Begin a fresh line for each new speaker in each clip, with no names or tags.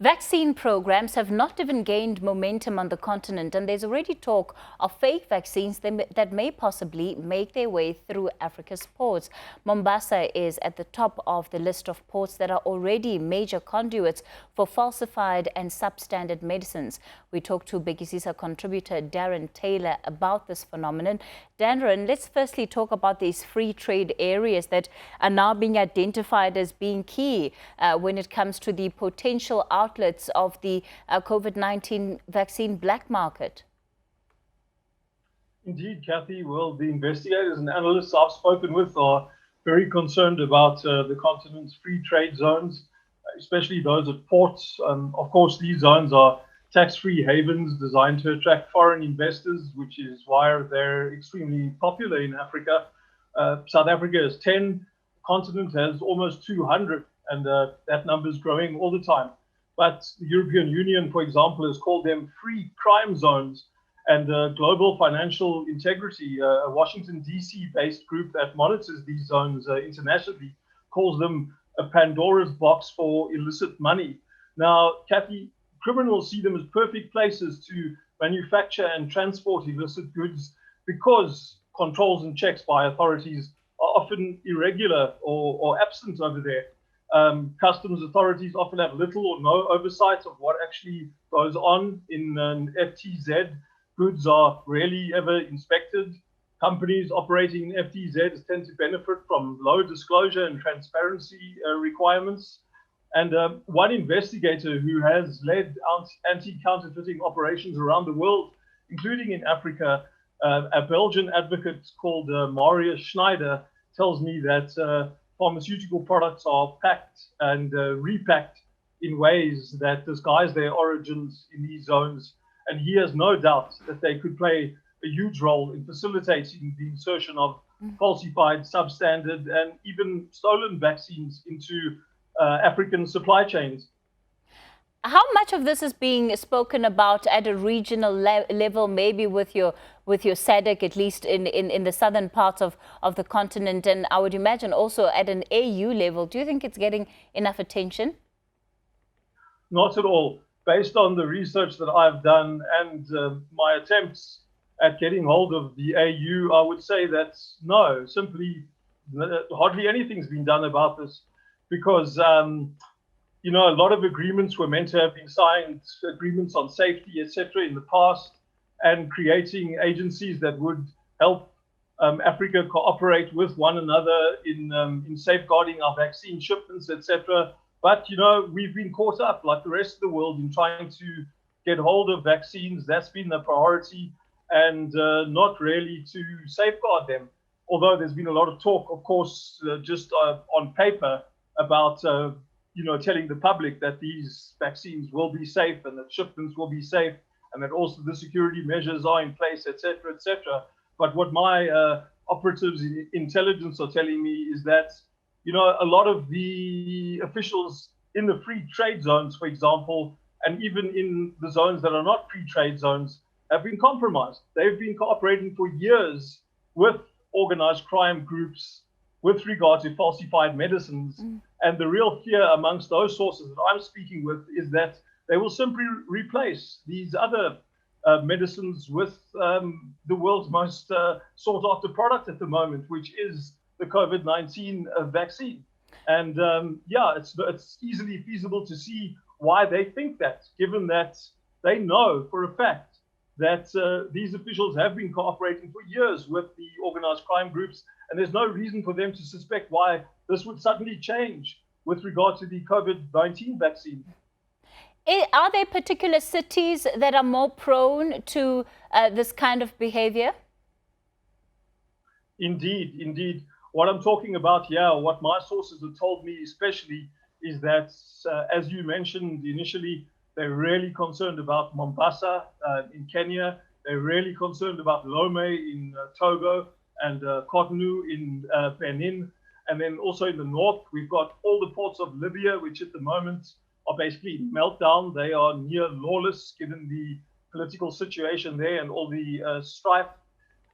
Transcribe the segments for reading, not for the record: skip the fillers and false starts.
Vaccine programs have not even gained momentum on the continent, and there's already talk of fake vaccines that may possibly make their way through Africa's ports. Mombasa is at the top of the list of ports that are already major conduits for falsified and substandard medicines. We talked to Bekisisa contributor Darren Taylor about this phenomenon. Darren, let's firstly talk about these free trade areas that are now being identified as being key when it comes to the potential outlets of the COVID-19 vaccine black market.
Indeed, Kathy. Well, the investigators and analysts I've spoken with are very concerned about the continent's free trade zones, especially those at ports. Of course, these zones are tax-free havens designed to attract foreign investors, which is why they're extremely popular in Africa. South Africa has 10, the continent has almost 200, and that number is growing all the time. But the European Union, for example, has called them free crime zones. And Global Financial Integrity, a Washington, D.C.-based group that monitors these zones internationally, calls them a Pandora's box for illicit money. Now, Kathy, criminals see them as perfect places to manufacture and transport illicit goods because controls and checks by authorities are often irregular or absent over there. Customs authorities often have little or no oversight of what actually goes on in an FTZ. Goods are rarely ever inspected. Companies operating in FTZs tend to benefit from low disclosure and transparency requirements. And one investigator who has led anti-counterfeiting operations around the world, including in Africa, a Belgian advocate called Marius Schneider, tells me that pharmaceutical products are packed and repacked in ways that disguise their origins in these zones. And he has no doubt that they could play a huge role in facilitating the insertion of falsified, substandard, and even stolen vaccines into African supply chains.
How much of this is being spoken about at a regional level, maybe with your SADC, at least in the southern parts of the continent, and I would imagine also at an AU level? Do you think it's getting enough attention?
Not at all. Based on the research that I've done and my attempts at getting hold of the AU, I would say that no, simply hardly anything's been done about this because, a lot of agreements were meant to have been signed, agreements on safety, etc., in the past, and creating agencies that would help Africa cooperate with one another in safeguarding our vaccine shipments, etc. But, we've been caught up, like the rest of the world, in trying to get hold of vaccines. That's been the priority, and not really to safeguard them. Although there's been a lot of talk, of course, just on paper about, telling the public that these vaccines will be safe and that shipments will be safe and that also the security measures are in place, etc., etc. But what my operatives in intelligence are telling me is that a lot of the officials in the free trade zones, for example, and even in the zones that are not free trade zones, have been compromised. They've been cooperating for years with organized crime groups with regard to falsified medicines. And the real fear amongst those sources that I'm speaking with is that they will simply replace these other medicines with the world's most sought after product at the moment, which is the COVID-19 vaccine. And it's easily feasible to see why they think that, given that they know for a fact that these officials have been cooperating for years with the organized crime groups, and there's no reason for them to suspect why this would suddenly change with regard to the COVID-19 vaccine.
Are there particular cities that are more prone to this kind of behavior?
Indeed. What I'm talking about here, what my sources have told me especially, is that, as you mentioned initially, they're really concerned about Mombasa in Kenya. They're really concerned about Lome in Togo and Cotonou in Benin. And then also in the north, we've got all the ports of Libya, which at the moment are basically in meltdown. They are near lawless given the political situation there and all the strife.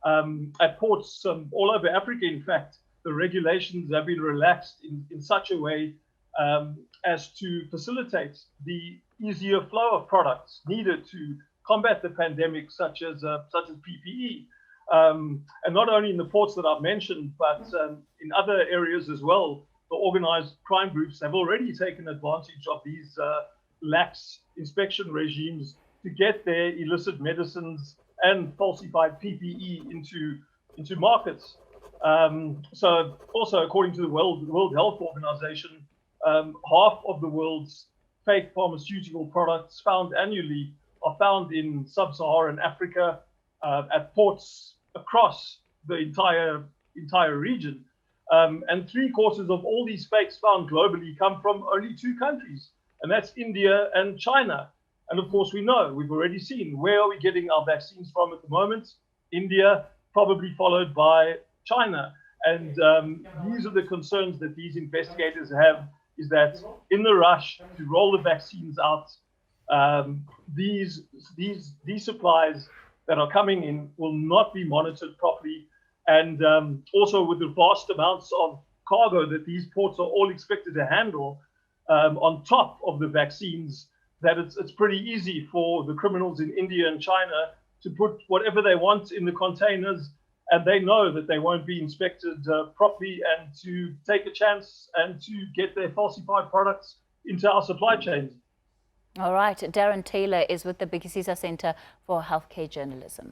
At ports all over Africa, in fact, the regulations have been relaxed in such a way as to facilitate the easier flow of products needed to combat the pandemic, such as PPE. And not only in the ports that I've mentioned, but in other areas as well, the organized crime groups have already taken advantage of these lax inspection regimes to get their illicit medicines and falsified PPE into markets. So also, according to the World Health Organization, half of the world's fake pharmaceutical products found annually are found in sub-Saharan Africa at ports across the entire region. And 3/4 of all these fakes found globally come from only 2 countries, and that's India and China. And of course, we know, we've already seen, where are we getting our vaccines from at the moment? India, probably followed by China. And these are the concerns that these investigators have, is that in the rush to roll the vaccines out, these supplies that are coming in will not be monitored properly. And also with the vast amounts of cargo that these ports are all expected to handle on top of the vaccines, that it's pretty easy for the criminals in India and China to put whatever they want in the containers, and they know that they won't be inspected properly, and to take a chance and to get their falsified products into our supply chains.
All right, Darren Taylor is with the Bikisiza Center for Healthcare Journalism.